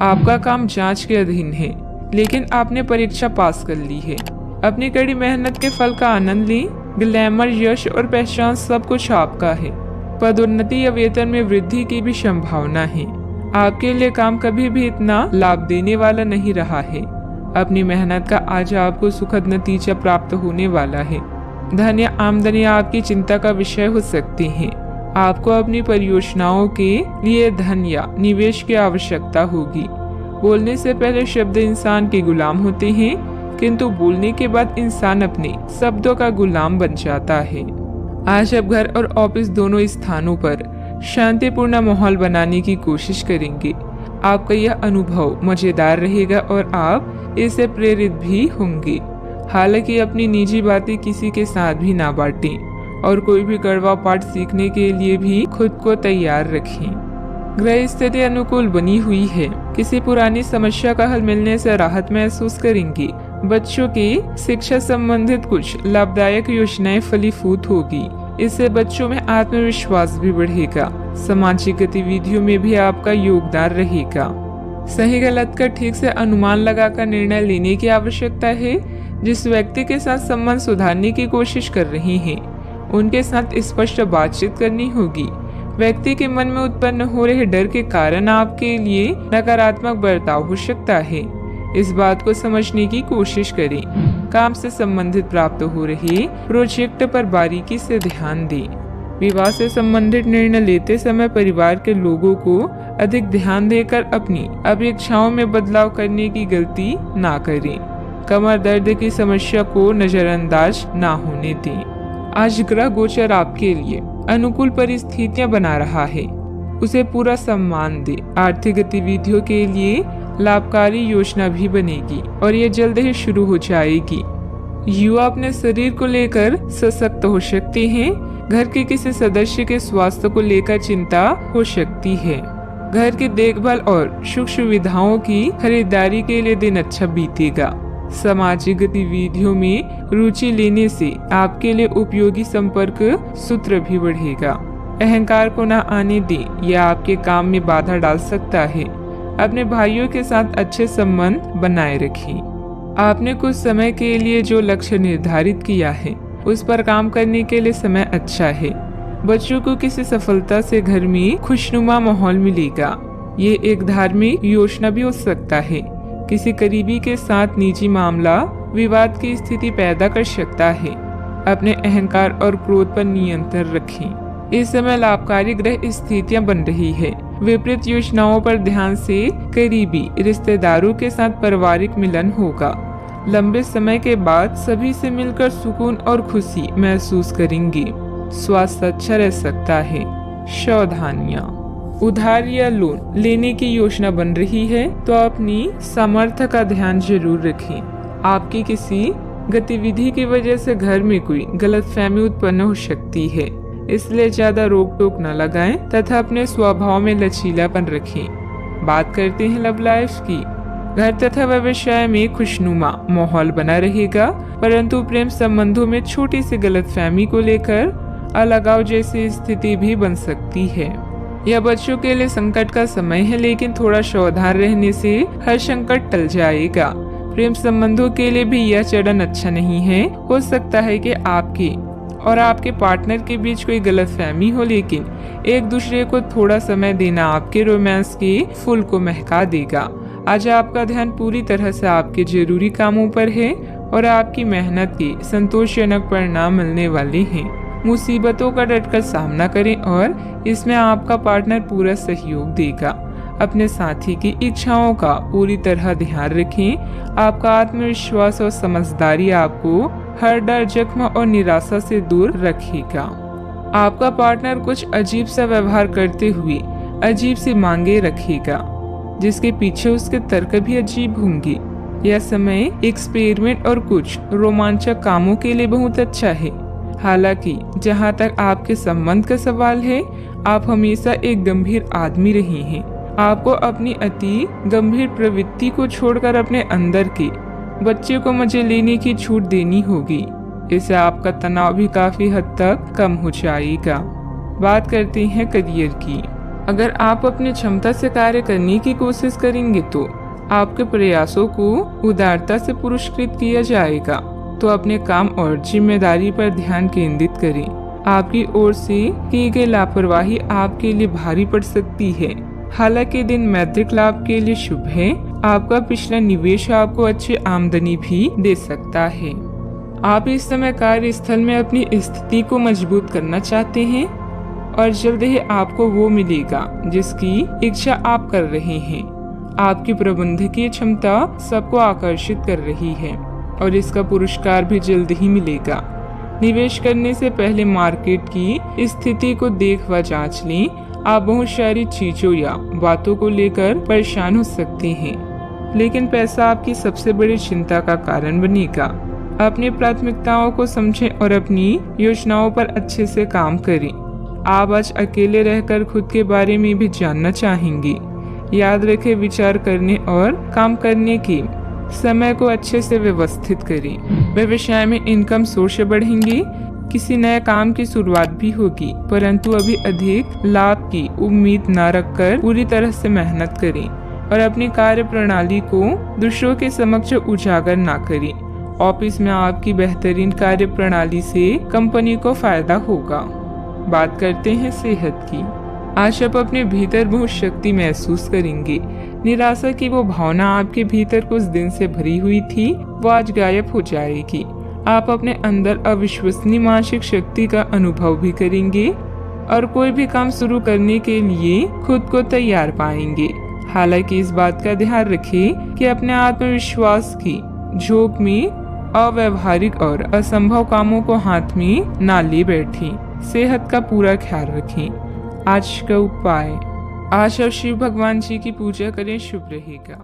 आपका काम जांच के अधीन है, लेकिन आपने परीक्षा पास कर ली है। अपनी कड़ी मेहनत के फल का आनंद लें। ग्लैमर, यश और पहचान सब कुछ आपका है। पदोन्नति या वेतन में वृद्धि की भी संभावना है। आपके लिए काम कभी भी इतना लाभ देने वाला नहीं रहा है। अपनी मेहनत का आज आपको सुखद नतीजा प्राप्त होने वाला है। धन या आमदनी आपकी चिंता का विषय हो सकती है। आपको अपनी परियोजनाओं के लिए धन या निवेश की आवश्यकता होगी। बोलने से पहले शब्द इंसान के गुलाम होते हैं, किंतु बोलने के बाद इंसान अपने शब्दों का गुलाम बन जाता है। आज आप घर और ऑफिस दोनों स्थानों पर शांतिपूर्ण माहौल बनाने की कोशिश करेंगे। आपका यह अनुभव मजेदार रहेगा और आप इससे प्रेरित भी होंगे। हालांकि अपनी निजी बातें किसी के साथ भी ना बांटें और कोई भी कड़वा पाठ सीखने के लिए भी खुद को तैयार रखें। ग्रह स्थिति अनुकूल बनी हुई है। किसी पुरानी समस्या का हल मिलने से राहत महसूस करेंगे। बच्चों की शिक्षा संबंधित कुछ लाभदायक योजनाएं फलीभूत होगी। इससे बच्चों में आत्मविश्वास भी बढ़ेगा। सामाजिक गतिविधियों में भी आपका योगदान रहेगा। सही गलत का ठीक से अनुमान लगाकर निर्णय लेने की आवश्यकता है। जिस व्यक्ति के साथ संबंध सुधारने की कोशिश कर रहे हैं, उनके साथ स्पष्ट बातचीत करनी होगी। व्यक्ति के मन में उत्पन्न हो रहे डर के कारण आपके लिए नकारात्मक बर्ताव हो सकता है। इस बात को समझने की कोशिश करें। काम से संबंधित प्राप्त हो रहे प्रोजेक्ट पर बारीकी से ध्यान दें। विवाह से संबंधित निर्णय लेते समय परिवार के लोगों को अधिक ध्यान देकर अपनी अपेक्षाओं में बदलाव करने की गलती ना करें। कमर दर्द की समस्या को नजरअंदाज ना होने दें। आज ग्रह गोचर आपके लिए अनुकूल परिस्थितियां बना रहा है, उसे पूरा सम्मान दे। आर्थिक गतिविधियों के लिए लाभकारी योजना भी बनेगी और ये जल्द ही शुरू हो जाएगी। युवा अपने शरीर को लेकर सशक्त हो सकते हैं। घर के किसी सदस्य के स्वास्थ्य को लेकर चिंता हो सकती है। घर की देखभाल और सुख सुविधाओं की खरीदारी के लिए दिन अच्छा बीतेगा। सामाजिक गतिविधियों में रुचि लेने से आपके लिए उपयोगी संपर्क सूत्र भी बढ़ेगा। अहंकार को न आने दें, यह आपके काम में बाधा डाल सकता है। अपने भाइयों के साथ अच्छे संबंध बनाए रखें। आपने कुछ समय के लिए जो लक्ष्य निर्धारित किया है, उस पर काम करने के लिए समय अच्छा है। बच्चों को किसी सफलता से घर में खुशनुमा माहौल मिलेगा। ये एक धार्मिक योजना भी हो सकता है। किसी करीबी के साथ निजी मामला विवाद की स्थिति पैदा कर सकता है। अपने अहंकार और क्रोध पर नियंत्रण रखें। इस समय लाभकारी ग्रह स्थितियां बन रही है। विपरीत योजनाओं पर ध्यान से करीबी रिश्तेदारों के साथ पारिवारिक मिलन होगा। लंबे समय के बाद सभी से मिलकर सुकून और खुशी महसूस करेंगे। स्वास्थ्य अच्छा रह सकता है। सावधानियां, उधार या लोन लेने की योजना बन रही है तो अपनी सामर्थ्य का ध्यान जरूर रखें। आपकी किसी गतिविधि की वजह से घर में कोई गलतफहमी उत्पन्न हो सकती है, इसलिए ज्यादा रोक टोक न लगाएं तथा अपने स्वभाव में लचीलापन रखें। बात करते हैं लव लाइफ की। घर तथा व्यवसाय में खुशनुमा माहौल बना रहेगा, परंतु प्रेम संबंधों में छोटी सी गलतफहमी को लेकर अलगाव जैसी स्थिति भी बन सकती है। यह बच्चों के लिए संकट का समय है, लेकिन थोड़ा सावधान रहने से हर संकट टल जाएगा। प्रेम संबंधों के लिए भी यह चरण अच्छा नहीं है। हो सकता है कि आपके और आपके पार्टनर के बीच कोई गलतफहमी हो, लेकिन एक दूसरे को थोड़ा समय देना आपके रोमांस के फूल को महका देगा। आज आपका ध्यान पूरी तरह से आपके जरूरी कामों पर है और आपकी मेहनत के संतोषजनक परिणाम मिलने वाले हैं। मुसीबतों का डटकर सामना करें और इसमें आपका पार्टनर पूरा सहयोग देगा। अपने साथी की इच्छाओं का पूरी तरह ध्यान रखें। आपका आत्मविश्वास और समझदारी आपको हर डर, जख्म और निराशा से दूर रखेगा। आपका पार्टनर कुछ अजीब सा व्यवहार करते हुए अजीब सी मांगे रखेगा, जिसके पीछे उसके तर्क भी अजीब होंगे। यह समय एक्सपेरिमेंट और कुछ रोमांचक कामों के लिए बहुत अच्छा है। हालांकि जहां तक आपके संबंध का सवाल है, आप हमेशा एक गंभीर आदमी रहे हैं। आपको अपनी अति गंभीर प्रवृत्ति को छोड़कर अपने अंदर के बच्चे को मजे लेने की छूट देनी होगी। इससे आपका तनाव भी काफी हद तक कम हो जाएगा। बात करते हैं करियर की। अगर आप अपनी क्षमता से कार्य करने की कोशिश करेंगे तो आपके प्रयासों को उदारता से पुरस्कृत किया जाएगा। तो अपने काम और जिम्मेदारी पर ध्यान केंद्रित करें। आपकी ओर से की गई लापरवाही आपके लिए भारी पड़ सकती है। हालांकि दिन मैत्रिक लाभ के लिए शुभ है। आपका पिछला निवेश आपको अच्छी आमदनी भी दे सकता है। आप इस समय कार्यस्थल में अपनी स्थिति को मजबूत करना चाहते हैं और जल्द ही आपको वो मिलेगा जिसकी इच्छा आप कर रहे हैं। आपकी प्रबंधकीय क्षमता सबको आकर्षित कर रही है और इसका पुरस्कार भी जल्द ही मिलेगा। निवेश करने से पहले मार्केट की स्थिति को देख व जांच लें। आप बहुत सारी चीजों या बातों को लेकर परेशान हो सकते हैं, लेकिन पैसा आपकी सबसे बड़ी चिंता का कारण बनेगा। अपनी प्राथमिकताओं को समझें और अपनी योजनाओं पर अच्छे से काम करें। आप आज अकेले रहकर खुद के बारे में भी जानना चाहेंगे। याद रखें, विचार करने और काम करने के समय को अच्छे से व्यवस्थित करें। व्यवसाय में इनकम सोर्स बढ़ेंगी। किसी नए काम की शुरुआत भी होगी, परंतु अभी अधिक लाभ की उम्मीद न रखकर पूरी तरह से मेहनत करें और अपनी कार्य प्रणाली को दूसरों के समक्ष उजागर न करें। ऑफिस में आपकी बेहतरीन कार्य प्रणाली से कंपनी को फायदा होगा। बात करते हैं सेहत की। आज आप अपने भीतर बहुत शक्ति महसूस करेंगे। निराशा की वो भावना आपके भीतर कुछ दिन से भरी हुई थी, वो आज गायब हो जाएगी। आप अपने अंदर अविश्वसनीय मानसिक शक्ति का अनुभव भी करेंगे और कोई भी काम शुरू करने के लिए खुद को तैयार पाएंगे। हालांकि इस बात का ध्यान रखें कि अपने आत्मविश्वास की झोंक में अव्यवहारिक और असंभव कामों को हाथ में ना ले बैठें। सेहत का पूरा ख्याल रखें। आज का उपाय, आज आप शिव भगवान जी की पूजा करें, शुभ रहेगा।